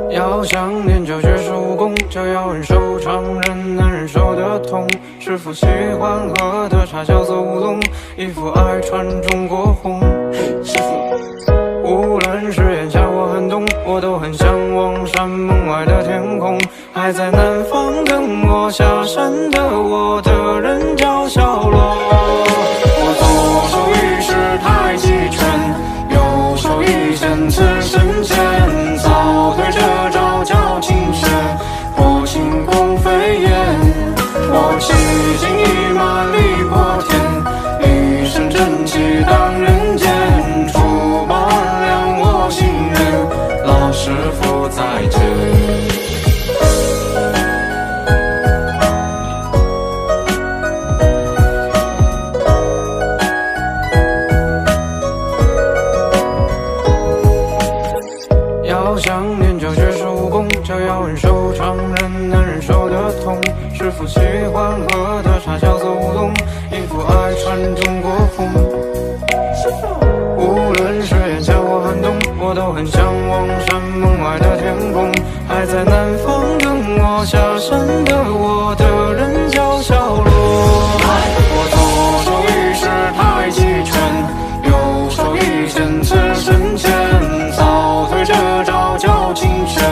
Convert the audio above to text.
要想练就绝世武功，就要忍受常人难忍受的痛。师父喜欢喝的茶叫做乌龙，义父爱穿中国红。师父，无论是炎夏或寒冬，我都很向往山门外的天空。还在南方等我下山的我的人叫小罗。我左手一式太极拳，右手一剑刺身前，早退这招叫清玄，破轻功飞燕。我骑尽一马力破天，一身正气当人间。出马万两我心愿，老师傅再见。要想练就绝世武功，就要忍受常人难忍受的痛。师父喜欢喝的茶叫做乌龙，义父爱穿中国红。无论是炎夏或寒冬，我都很向往山门外的天空。还在南方等我下山的我的人叫小罗。我左手一式太极拳，右手一剑刺身前，早退这招叫清玄。